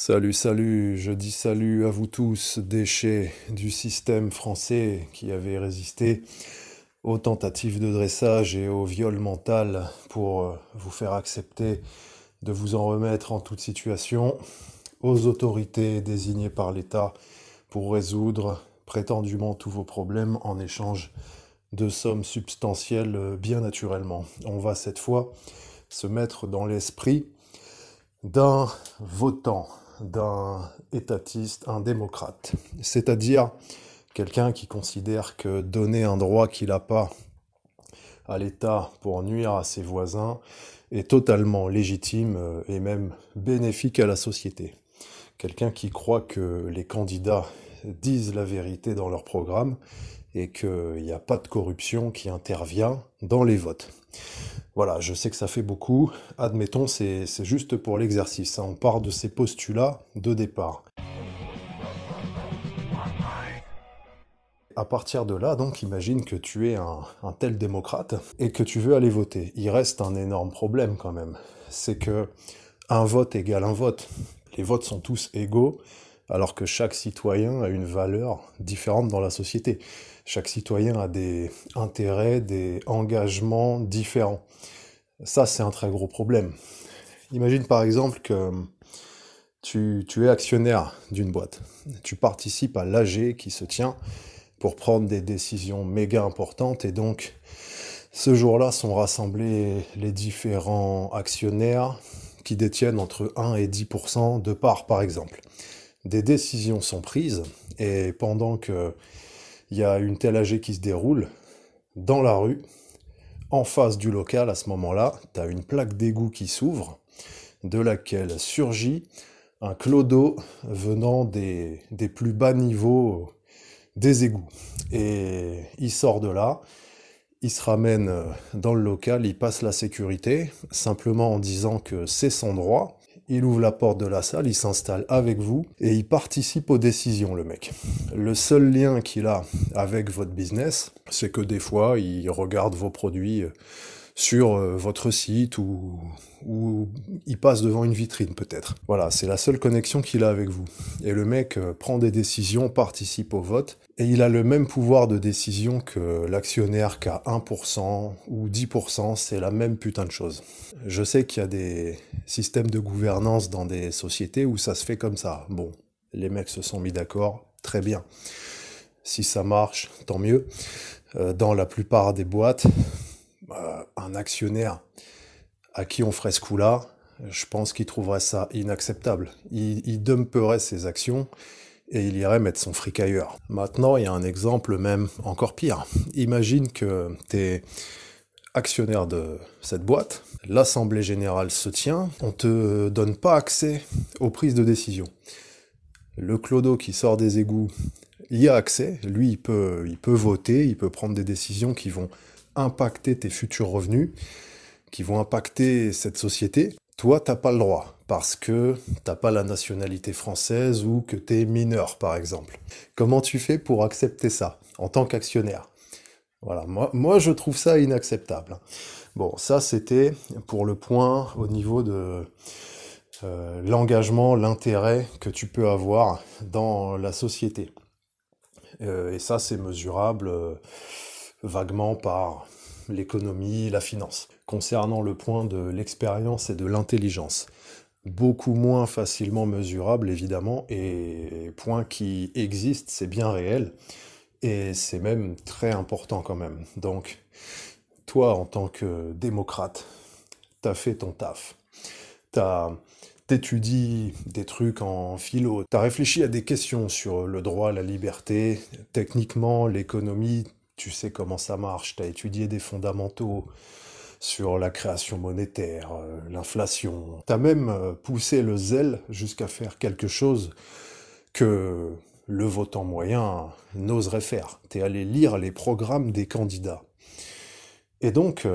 Salut, salut, je dis salut à vous tous, déchets du système français qui avait résisté aux tentatives de dressage et au viol mental pour vous faire accepter de vous en remettre en toute situation aux autorités désignées par l'État pour résoudre prétendument tous vos problèmes en échange de sommes substantielles bien naturellement. On va cette fois se mettre dans l'esprit d'un votant, d'un étatiste, un démocrate. C'est-à-dire quelqu'un qui considère que donner un droit qu'il n'a pas à l'État pour nuire à ses voisins est totalement légitime et même bénéfique à la société. Quelqu'un qui croit que les candidats disent la vérité dans leur programme et qu'il n'y a pas de corruption qui intervient dans les votes. Voilà, je sais que ça fait beaucoup. Admettons, c'est juste pour l'exercice, hein. On part de ces postulats de départ. À partir de là, donc, imagine que tu es un tel démocrate et que tu veux aller voter. Il reste un énorme problème quand même. C'est que un vote égale un vote. Les votes sont tous égaux, alors que chaque citoyen a une valeur différente dans la société. Chaque citoyen a des intérêts, des engagements différents. Ça, c'est un très gros problème. Imagine par exemple que tu es actionnaire d'une boîte. Tu participes à l'AG qui se tient pour prendre des décisions méga importantes et donc ce jour-là sont rassemblés les différents actionnaires qui détiennent entre 1 et 10% de parts par exemple. Des décisions sont prises et pendant qu'il y a une telle AG qui se déroule, dans la rue, en face du local, à ce moment-là, tu as une plaque d'égout qui s'ouvre, de laquelle surgit un clodo venant des plus bas niveaux des égouts. Et il sort de là, il se ramène dans le local, il passe la sécurité, simplement en disant que c'est son droit. Il ouvre la porte de la salle, il s'installe avec vous et il participe aux décisions, le mec. Le seul lien qu'il a avec votre business, c'est que des fois, il regarde vos produits sur votre site ou il passe devant une vitrine peut-être. Voilà, c'est la seule connexion qu'il a avec vous. Et le mec prend des décisions, participe au vote, et il a le même pouvoir de décision que l'actionnaire qui a 1% ou 10%, c'est la même putain de chose. Je sais qu'il y a des systèmes de gouvernance dans des sociétés où ça se fait comme ça. Bon, les mecs se sont mis d'accord, très bien. Si ça marche, tant mieux. Dans la plupart des boîtes, un actionnaire à qui on ferait ce coup-là, je pense qu'il trouverait ça inacceptable. Il dumperait ses actions et il irait mettre son fric ailleurs. Maintenant, il y a un exemple même encore pire. Imagine que t'es actionnaire de cette boîte, l'assemblée générale se tient, on te donne pas accès aux prises de décision. Le clodo qui sort des égouts y a accès, lui il peut voter, il peut prendre des décisions qui vont impacter tes futurs revenus, qui vont impacter cette société. Toi, t'as pas le droit, parce que t'as pas la nationalité française ou que t'es mineur, par exemple. Comment tu fais pour accepter ça, en tant qu'actionnaire? Voilà, moi je trouve ça inacceptable. Bon, ça c'était pour le point au niveau de l'engagement, l'intérêt que tu peux avoir dans la société. Et ça c'est mesurable vaguement par l'économie, la finance. Concernant le point de l'expérience et de l'intelligence, beaucoup moins facilement mesurable évidemment, et point qui existe, c'est bien réel, et c'est même très important quand même. Donc, toi en tant que démocrate, t'as fait ton taf, t'étudies des trucs en philo, t'as réfléchi à des questions sur le droit, la liberté, techniquement, l'économie, tu sais comment ça marche, t'as étudié des fondamentaux sur la création monétaire, l'inflation. T'as même poussé le zèle jusqu'à faire quelque chose que le votant moyen n'oserait faire. T'es allé lire les programmes des candidats. Et donc,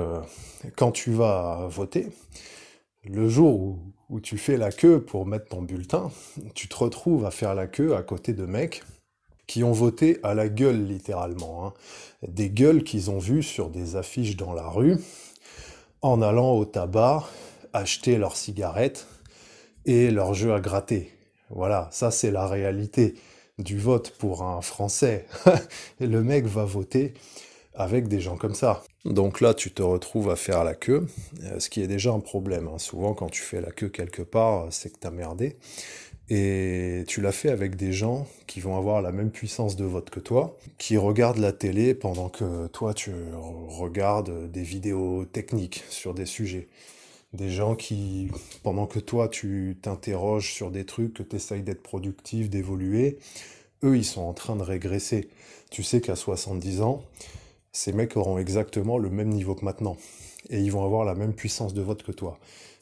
quand tu vas voter, le jour où tu fais la queue pour mettre ton bulletin, tu te retrouves à faire la queue à côté de mecs qui ont voté à la gueule littéralement, hein. Des gueules qu'ils ont vues sur des affiches dans la rue, en allant au tabac acheter leurs cigarettes et leurs jeux à gratter. Voilà, ça c'est la réalité du vote pour un Français. Et le mec va voter avec des gens comme ça. Donc là, tu te retrouves à faire la queue, ce qui est déjà un problème, hein. Souvent, quand tu fais la queue quelque part, c'est que t'as merdé. Et tu l'as fait avec des gens qui vont avoir la même puissance de vote que toi, qui regardent la télé pendant que toi, tu regardes des vidéos techniques sur des sujets. Des gens qui, pendant que toi, tu t'interroges sur des trucs, que tu essayes d'être productif, d'évoluer, eux, ils sont en train de régresser. Tu sais qu'à 70 ans, ces mecs auront exactement le même niveau que maintenant. Et ils vont avoir la même puissance de vote que toi.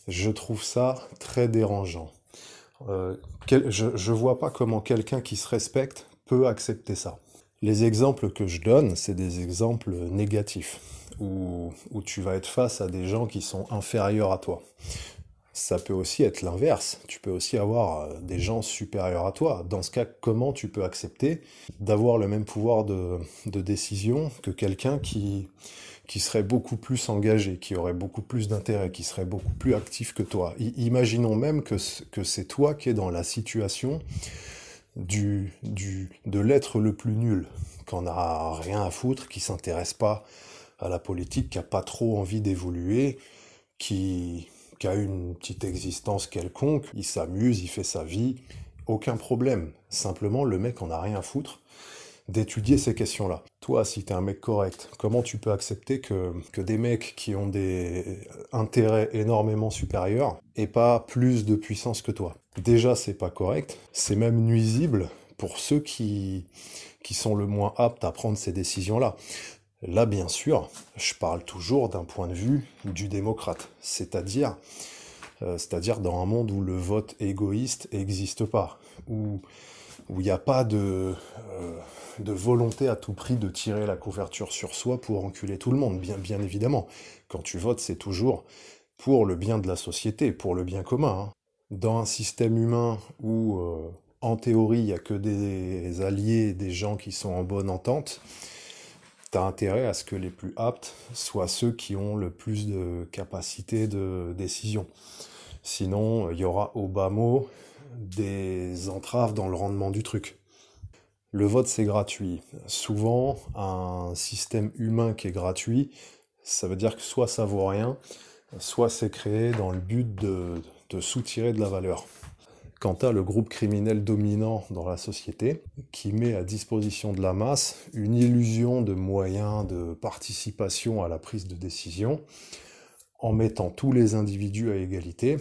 Je trouve ça très dérangeant. Je vois pas comment quelqu'un qui se respecte peut accepter ça. Les exemples que je donne, c'est des exemples négatifs, où tu vas être face à des gens qui sont inférieurs à toi. Ça peut aussi être l'inverse. Tu peux aussi avoir des gens supérieurs à toi. Dans ce cas, comment tu peux accepter d'avoir le même pouvoir de décision que quelqu'un qui serait beaucoup plus engagé, qui aurait beaucoup plus d'intérêt, qui serait beaucoup plus actif que toi? Imaginons même que c'est toi qui es dans la situation de l'être le plus nul, qu'on n'a rien à foutre, qui s'intéresse pas à la politique, qui a pas trop envie d'évoluer, qui a une petite existence quelconque, il s'amuse, il fait sa vie, aucun problème. Simplement, le mec en a rien à foutre d'étudier ces questions-là. Toi, si t'es un mec correct, comment tu peux accepter que des mecs qui ont des intérêts énormément supérieurs aient pas plus de puissance que toi? Déjà, c'est pas correct, c'est même nuisible pour ceux qui sont le moins aptes à prendre ces décisions-là. Là, bien sûr, je parle toujours d'un point de vue du démocrate, c'est-à-dire dans un monde où le vote égoïste n'existe pas, où il n'y a pas de volonté à tout prix de tirer la couverture sur soi pour enculer tout le monde, bien évidemment. Quand tu votes, c'est toujours pour le bien de la société, pour le bien commun, hein. Dans un système humain où, en théorie, il n'y a que des alliés, des gens qui sont en bonne entente, t'as intérêt à ce que les plus aptes soient ceux qui ont le plus de capacité de décision. Sinon, il y aura au bas mot des entraves dans le rendement du truc. Le vote, c'est gratuit. Souvent, un système humain qui est gratuit, ça veut dire que soit ça vaut rien, soit c'est créé dans le but de soutirer de la valeur. Quant à le groupe criminel dominant dans la société, qui met à disposition de la masse une illusion de moyens de participation à la prise de décision, en mettant tous les individus à égalité,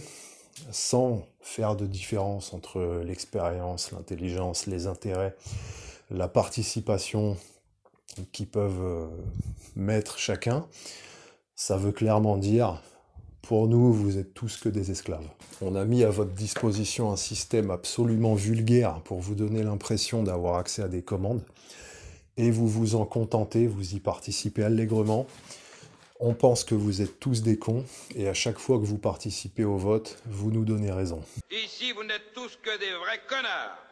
sans faire de différence entre l'expérience, l'intelligence, les intérêts, la participation qu'ils peuvent mettre chacun, ça veut clairement dire, pour nous, vous êtes tous que des esclaves. On a mis à votre disposition un système absolument vulgaire pour vous donner l'impression d'avoir accès à des commandes, et vous vous en contentez, vous y participez allègrement. On pense que vous êtes tous des cons, et à chaque fois que vous participez au vote, vous nous donnez raison. Ici, vous n'êtes tous que des vrais connards.